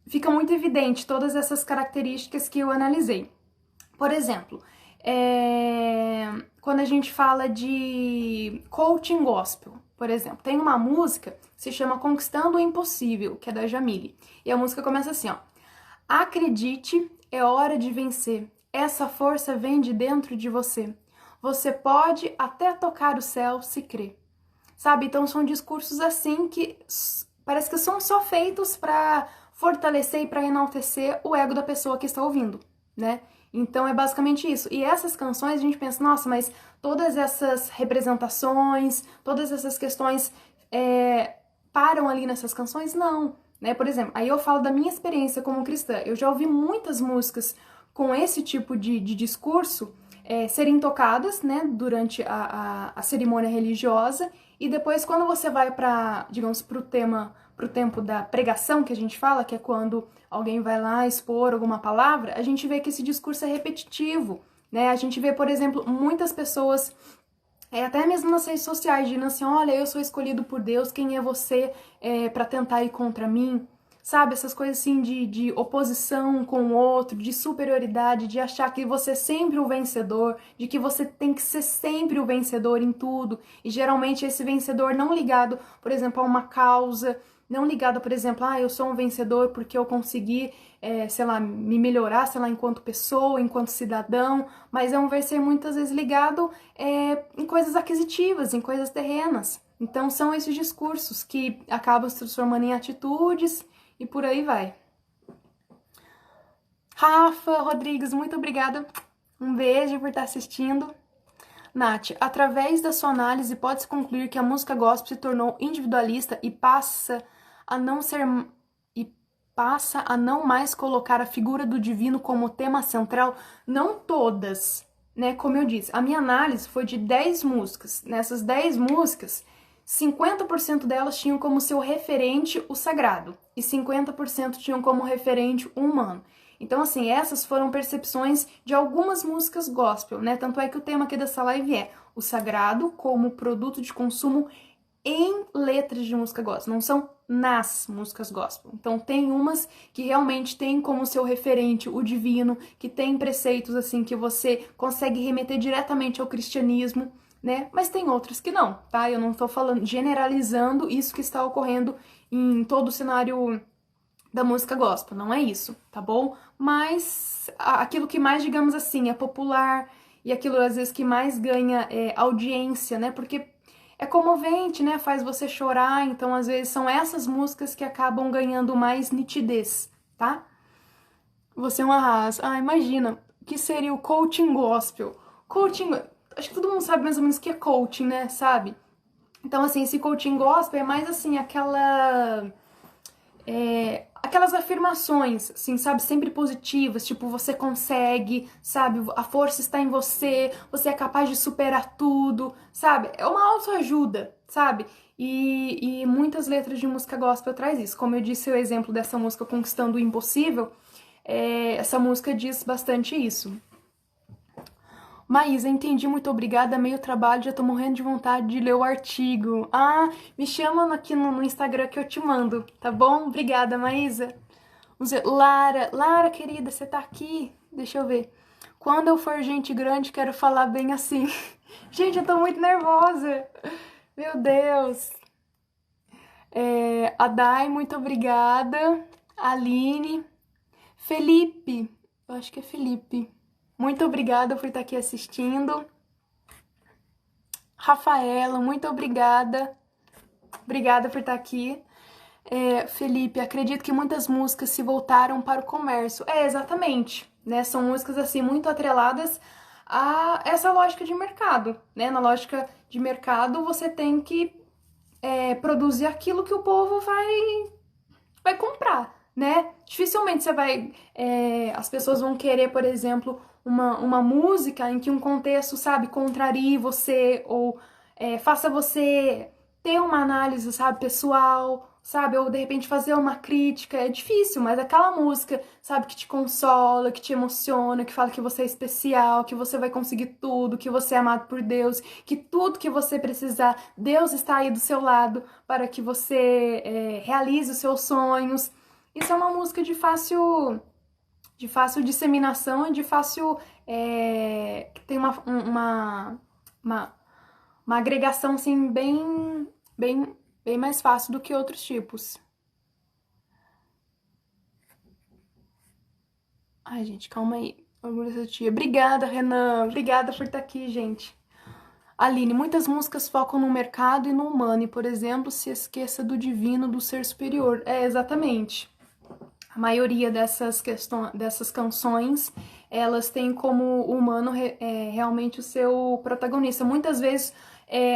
fica muito evidente todas essas características que eu analisei. Por exemplo, quando a gente fala de coaching gospel, por exemplo, tem uma música que se chama Conquistando o Impossível, que é da Jamile. E a música começa assim, ó. Acredite, é hora de vencer. Essa força vem de dentro de você. Você pode até tocar o céu se crer. Sabe? Então são discursos assim que parece que são só feitos para fortalecer e para enaltecer o ego da pessoa que está ouvindo, né? Então é basicamente isso. E essas canções a gente pensa, nossa, mas todas essas representações, todas essas questões param ali nessas canções? Não, né? Por exemplo, aí eu falo da minha experiência como cristã. Eu já ouvi muitas músicas com esse tipo de discurso serem tocadas, né, durante a cerimônia religiosa, e depois quando você vai para, digamos, pro tempo da pregação que a gente fala, que é quando alguém vai lá expor alguma palavra, a gente vê que esse discurso é repetitivo, né? A gente vê, por exemplo, muitas pessoas, até mesmo nas redes sociais, dizendo assim, olha, eu sou escolhido por Deus, quem é você para tentar ir contra mim? Sabe, essas coisas assim de oposição com o outro, de superioridade, de achar que você é sempre o vencedor, de que você tem que ser sempre o vencedor em tudo. E geralmente esse vencedor não ligado, por exemplo, a uma causa, não ligado, por exemplo, eu sou um vencedor porque eu consegui, sei lá, me melhorar, sei lá, enquanto pessoa, enquanto cidadão, mas é um vencer muitas vezes ligado em coisas aquisitivas, em coisas terrenas. Então são esses discursos que acabam se transformando em atitudes e por aí vai. Rafa Rodrigues, muito obrigada. Um beijo por estar assistindo. Nath, através da sua análise, pode-se concluir que a música gospel se tornou individualista e passa a não mais colocar a figura do divino como tema central? Não todas, né? Como eu disse, a minha análise foi de 10 músicas. Nessas 10 músicas, 50% delas tinham como seu referente o sagrado e 50% tinham como referente o humano. Então, assim, essas foram percepções de algumas músicas gospel, né? Tanto é que o tema aqui dessa live é o sagrado como produto de consumo em letras de música gospel, não são nas músicas gospel. Então tem umas que realmente tem como seu referente o divino, que tem preceitos assim que você consegue remeter diretamente ao cristianismo, né? Mas tem outras que não, tá? Eu não tô falando, generalizando isso que está ocorrendo em todo o cenário da música gospel, não é isso, tá bom? Mas aquilo que mais, digamos assim, é popular e aquilo às vezes que mais ganha audiência, né? Porque é comovente, né? Faz você chorar, então às vezes são essas músicas que acabam ganhando mais nitidez, tá? Você é um arraso. Imagina, o que seria o coaching gospel? Coaching, acho que todo mundo sabe mais ou menos o que é coaching, né? Sabe? Então, assim, esse coaching gospel é mais assim, aquelas afirmações, assim, sabe, sempre positivas, tipo, você consegue, sabe, a força está em você, você é capaz de superar tudo, sabe, é uma autoajuda, sabe, e muitas letras de música gospel traz isso, como eu disse o exemplo dessa música Conquistando o Impossível, essa música diz bastante isso. Maísa, entendi, muito obrigada. Meio trabalho, já tô morrendo de vontade de ler o artigo. Ah, me chama aqui no Instagram que eu te mando, tá bom? Obrigada, Maísa. Lara, querida, você tá aqui? Deixa eu ver. Quando eu for gente grande, quero falar bem assim. Gente, eu tô muito nervosa. Meu Deus. A Dai, muito obrigada. Aline. Felipe. Eu acho que é Felipe. Muito obrigada por estar aqui assistindo. Rafaela, muito obrigada. Obrigada por estar aqui. Felipe, acredito que muitas músicas se voltaram para o comércio. Exatamente, né? São músicas assim muito atreladas a essa lógica de mercado, né? Na lógica de mercado, você tem que produzir aquilo que o povo vai comprar, né? Dificilmente você vai. As pessoas vão querer, por exemplo, uma música em que um contexto, sabe, contrarie você ou faça você ter uma análise, sabe, pessoal, sabe, ou de repente fazer uma crítica. É difícil, mas aquela música, sabe, que te consola, que te emociona, que fala que você é especial, que você vai conseguir tudo, que você é amado por Deus, que tudo que você precisar, Deus está aí do seu lado para que você realize os seus sonhos. Isso é uma música de fácil disseminação e de fácil que tem uma, uma agregação assim bem mais fácil do que outros tipos. Ai, gente, calma aí. Orgulho da tia. Obrigada, Renan. Obrigada por estar aqui, gente. Aline, muitas músicas focam no mercado e no humano, e, por exemplo, se esqueça do divino, do ser superior. Exatamente. A maioria dessas canções, elas têm como humano realmente o seu protagonista. Muitas vezes,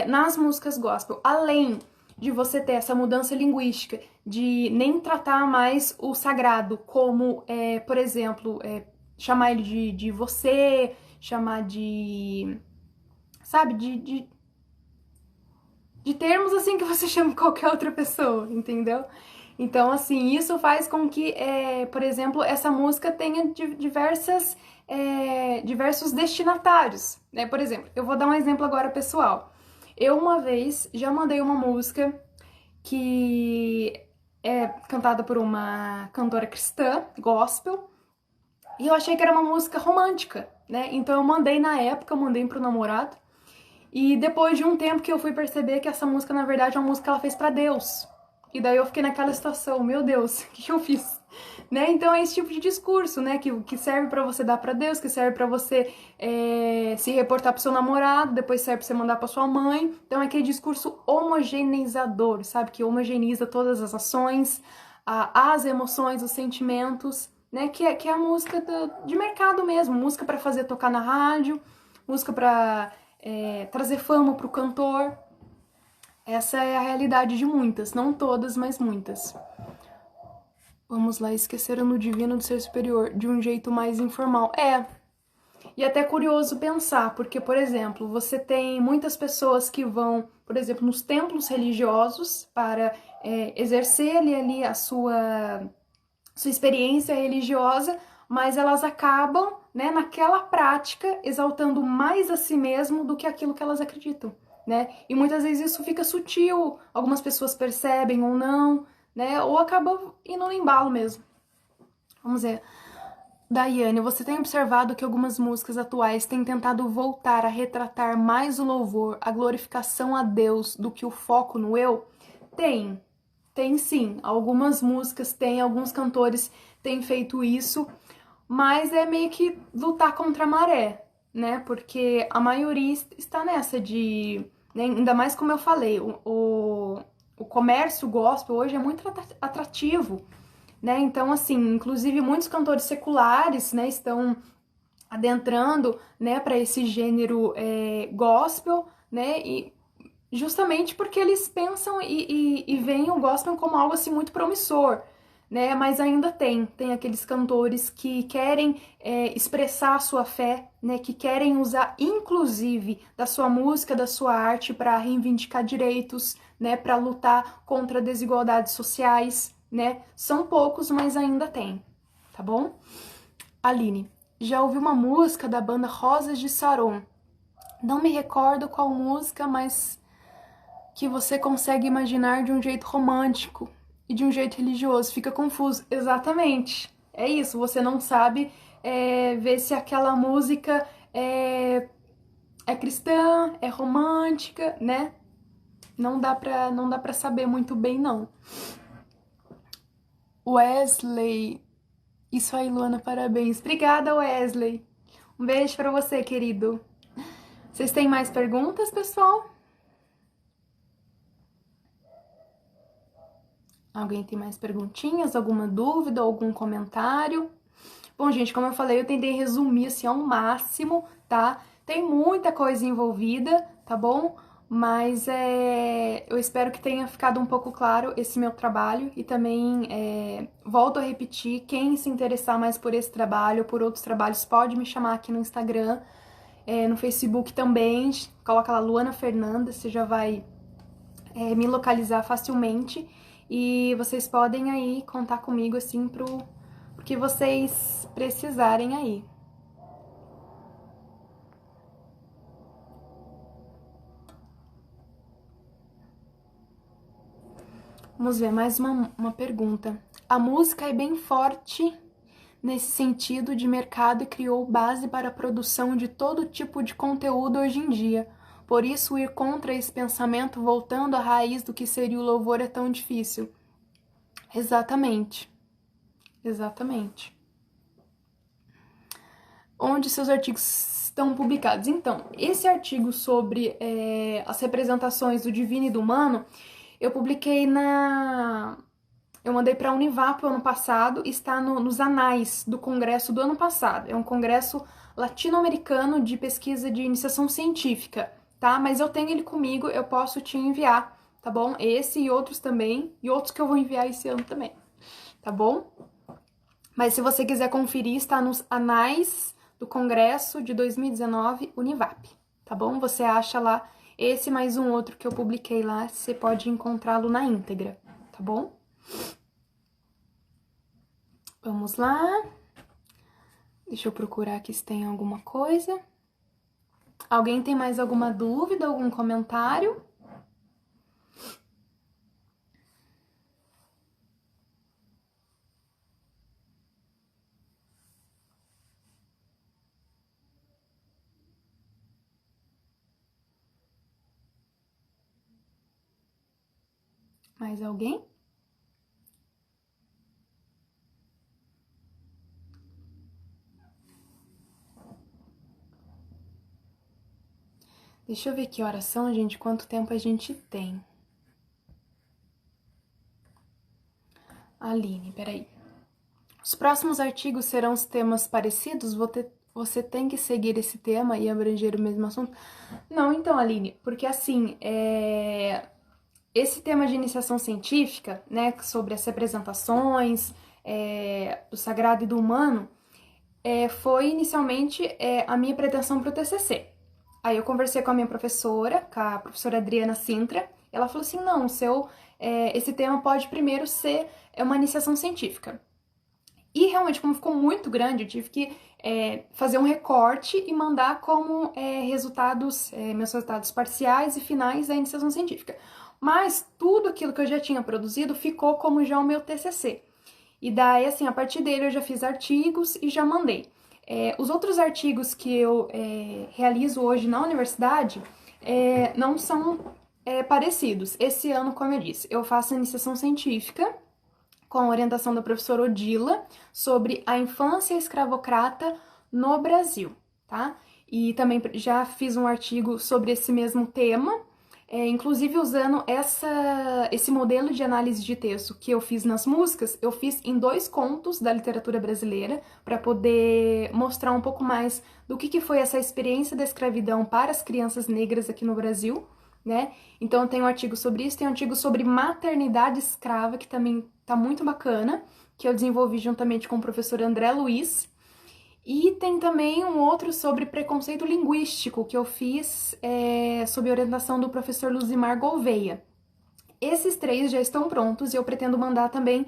nas músicas gospel, além de você ter essa mudança linguística, de nem tratar mais o sagrado como, por exemplo, chamar ele de você, chamar de... sabe, de termos assim que você chama qualquer outra pessoa, entendeu? Então, assim, isso faz com que, por exemplo, essa música tenha diversos destinatários, né? Por exemplo, eu vou dar um exemplo agora pessoal. Eu uma vez já mandei uma música que é cantada por uma cantora cristã, gospel, e eu achei que era uma música romântica, né? Então eu mandei na época, eu mandei pro namorado, e depois de um tempo que eu fui perceber que essa música, na verdade, é uma música que ela fez pra Deus. E daí eu fiquei naquela situação, meu Deus, o que eu fiz? Né? Então é esse tipo de discurso, né? Que serve pra você dar pra Deus, que serve pra você se reportar pro seu namorado, depois serve pra você mandar pra sua mãe. Então é aquele discurso homogeneizador, sabe? Que homogeneiza todas as ações, as emoções, os sentimentos, né? Que é a música de mercado mesmo, música pra fazer tocar na rádio, música pra trazer fama pro cantor. Essa é a realidade de muitas, não todas, mas muitas. Vamos lá, esqueceram do divino do ser superior de um jeito mais informal. E até curioso pensar, porque, por exemplo, você tem muitas pessoas que vão, por exemplo, nos templos religiosos para exercer ali a sua experiência religiosa, mas elas acabam, né, naquela prática, exaltando mais a si mesmo do que aquilo que elas acreditam, né? E muitas vezes isso fica sutil, algumas pessoas percebem ou não, né? Ou acaba indo no embalo mesmo. Vamos ver. Daiane, você tem observado que algumas músicas atuais têm tentado voltar a retratar mais o louvor, a glorificação a Deus do que o foco no eu? Tem sim. Algumas músicas têm, alguns cantores têm feito isso, mas é meio que lutar contra a maré, né? Porque a maioria está nessa de... Né? Ainda mais como eu falei, o comércio gospel hoje é muito atrativo, né? Então, assim, inclusive muitos cantores seculares, né, estão adentrando, né, para esse gênero gospel, né? E justamente porque eles pensam e veem o gospel como algo assim muito promissor, né? Mas ainda tem aqueles cantores que querem expressar a sua fé, né? Que querem usar inclusive da sua música, da sua arte para reivindicar direitos, né? Para lutar contra desigualdades sociais, né? São poucos, mas ainda tem, tá bom? Aline, já ouvi uma música da banda Rosas de Saron. Não me recordo qual música, mas que você consegue imaginar de um jeito romântico e de um jeito religioso. Fica confuso. Exatamente. É isso. Você não sabe ver se aquela música é cristã, é romântica, né? Não dá pra saber muito bem, não. Wesley. Isso aí, Luana, parabéns. Obrigada, Wesley. Um beijo pra você, querido. Vocês têm mais perguntas, pessoal? Alguém tem mais perguntinhas, alguma dúvida, algum comentário? Bom, gente, como eu falei, eu tentei resumir assim ao máximo, tá? Tem muita coisa envolvida, tá bom? Mas eu espero que tenha ficado um pouco claro esse meu trabalho e também volto a repetir, quem se interessar mais por esse trabalho ou por outros trabalhos pode me chamar aqui no Instagram, no Facebook também, coloca lá Luana Fernanda, você já vai me localizar facilmente e vocês podem aí contar comigo assim pro que vocês precisarem aí. Vamos ver mais uma pergunta. A música é bem forte nesse sentido de mercado e criou base para a produção de todo tipo de conteúdo hoje em dia. Por isso, ir contra esse pensamento, voltando à raiz do que seria o louvor, é tão difícil. Exatamente. Exatamente. Onde seus artigos estão publicados? Então, esse artigo sobre as representações do divino e do humano, eu publiquei eu mandei para a Univap o ano passado, está nos anais do congresso do ano passado. É um congresso latino-americano de pesquisa de iniciação científica, tá? Mas eu tenho ele comigo, eu posso te enviar, tá bom? Esse e outros também, e outros que eu vou enviar esse ano também, tá bom? Mas se você quiser conferir, está nos anais do congresso de 2019 Univap, tá bom? Você acha lá esse mais um outro que eu publiquei lá, você pode encontrá-lo na íntegra, tá bom? Vamos lá. Deixa eu procurar aqui se tem alguma coisa. Alguém tem mais alguma dúvida, algum comentário? Mais alguém? Deixa eu ver que horas são, gente, quanto tempo a gente tem. Aline, peraí. Os próximos artigos serão os temas parecidos? Você tem que seguir esse tema e abranger o mesmo assunto? Não, então, Aline, porque assim, esse tema de iniciação científica, né, sobre as representações do sagrado e do humano, foi inicialmente a minha pretensão para o TCC. Aí eu conversei com a minha professora, com a professora Adriana Sintra, ela falou assim, não, esse tema pode primeiro ser uma iniciação científica. E realmente, como ficou muito grande, eu tive que fazer um recorte e mandar como meus resultados parciais e finais da iniciação científica. Mas tudo aquilo que eu já tinha produzido ficou como já o meu TCC. E daí, assim, a partir dele eu já fiz artigos e já mandei. Os outros artigos que eu realizo hoje na universidade não são parecidos. Esse ano, como eu disse, eu faço iniciação científica com a orientação da professora Odila sobre a infância escravocrata no Brasil, tá? E também já fiz um artigo sobre esse mesmo tema, inclusive usando esse modelo de análise de texto que eu fiz nas músicas, eu fiz em 2 contos da literatura brasileira para poder mostrar um pouco mais do que foi essa experiência da escravidão para as crianças negras aqui no Brasil, né? Então eu tenho um artigo sobre isso, tem um artigo sobre maternidade escrava, que também tá muito bacana, que eu desenvolvi juntamente com o professor André Luiz. E tem também um outro sobre preconceito linguístico, que eu fiz sob orientação do professor Luzimar Gouveia. Esses 3 já estão prontos e eu pretendo mandar também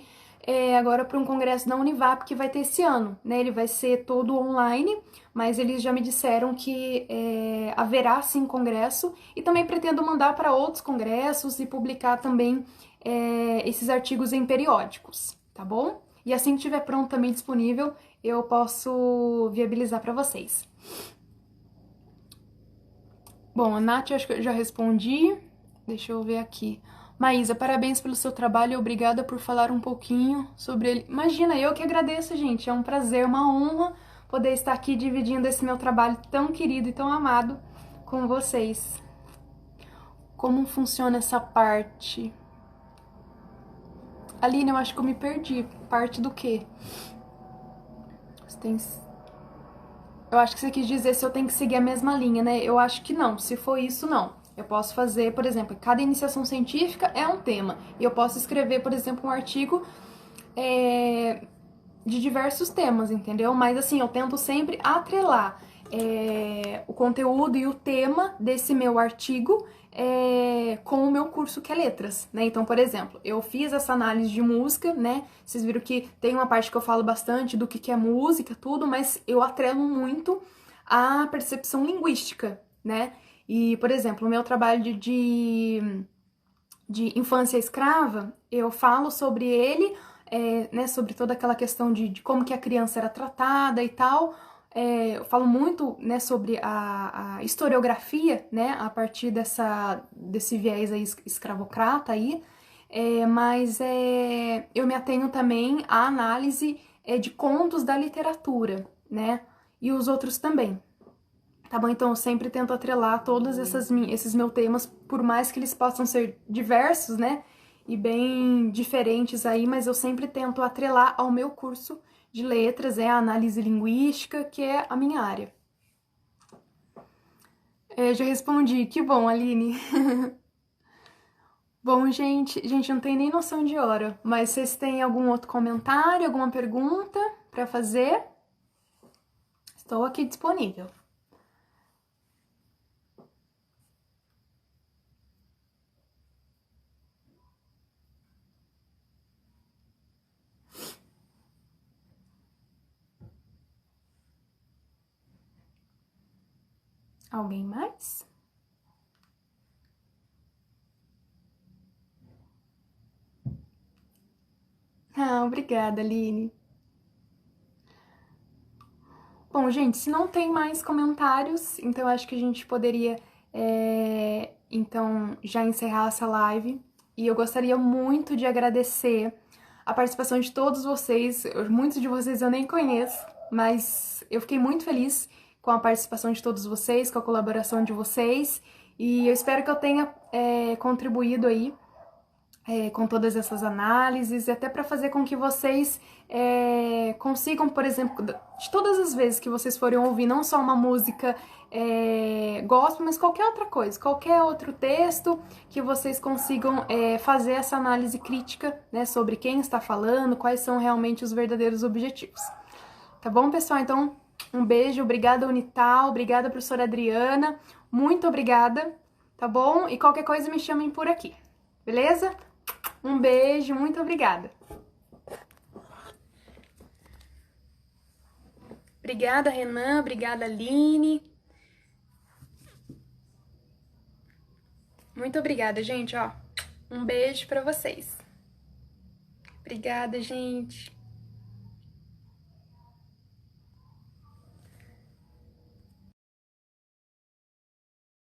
agora para um congresso da Univap que vai ter esse ano, né? Ele vai ser todo online, mas eles já me disseram que haverá sim congresso e também pretendo mandar para outros congressos e publicar também esses artigos em periódicos, tá bom? E assim que estiver pronto também disponível, eu posso viabilizar para vocês. Bom, a Nath, acho que eu já respondi. Deixa eu ver aqui. Maísa, parabéns pelo seu trabalho e obrigada por falar um pouquinho sobre ele. Imagina, eu que agradeço, gente. É um prazer, uma honra poder estar aqui dividindo esse meu trabalho tão querido e tão amado com vocês. Como funciona essa parte? Aline, eu acho que eu me perdi. Parte do quê? Você tem... Eu acho que você quis dizer se eu tenho que seguir a mesma linha, né? Eu acho que não. Se for isso, não. Eu posso fazer, por exemplo, cada iniciação científica é um tema. E eu posso escrever, por exemplo, um artigo de diversos temas, entendeu? Mas assim, eu tento sempre atrelar o conteúdo e o tema desse meu artigo com o meu curso que é letras, né? Então, por exemplo, eu fiz essa análise de música, né? Vocês viram que tem uma parte que eu falo bastante do que é música, tudo, mas eu atrelo muito a percepção linguística, né? E, por exemplo, o meu trabalho de infância escrava, eu falo sobre ele, né, sobre toda aquela questão de como que a criança era tratada e tal. Eu falo muito, né, sobre a historiografia, né, a partir desse viés aí escravocrata aí, mas eu me atenho também à análise de contos da literatura, né, e os outros também. Tá bom? Então eu sempre tento atrelar todos esses meus temas, por mais que eles possam ser diversos, né? E bem diferentes aí, mas eu sempre tento atrelar ao meu curso de letras, a análise linguística, que é a minha área. Já respondi, que bom, Aline. Bom, gente, não tem nem noção de hora, mas vocês têm algum outro comentário, alguma pergunta para fazer? Estou aqui disponível. Alguém mais? Ah, obrigada, Aline. Bom, gente, se não tem mais comentários, então acho que a gente poderia, então, já encerrar essa live. E eu gostaria muito de agradecer a participação de todos vocês. Muitos de vocês eu nem conheço, mas eu fiquei muito feliz com a participação de todos vocês, com a colaboração de vocês. E eu espero que eu tenha contribuído aí com todas essas análises, e até para fazer com que vocês consigam, por exemplo, de todas as vezes que vocês forem ouvir não só uma música gospel, mas qualquer outra coisa, qualquer outro texto, que vocês consigam fazer essa análise crítica, né, sobre quem está falando, quais são realmente os verdadeiros objetivos. Tá bom, pessoal? Então, um beijo, obrigada, Unital, obrigada, professora Adriana, muito obrigada, tá bom? E qualquer coisa me chamem por aqui, beleza? Um beijo, muito obrigada. Obrigada, Renan. Obrigada, Aline. Muito obrigada, gente. Ó, um beijo pra vocês. Obrigada, gente.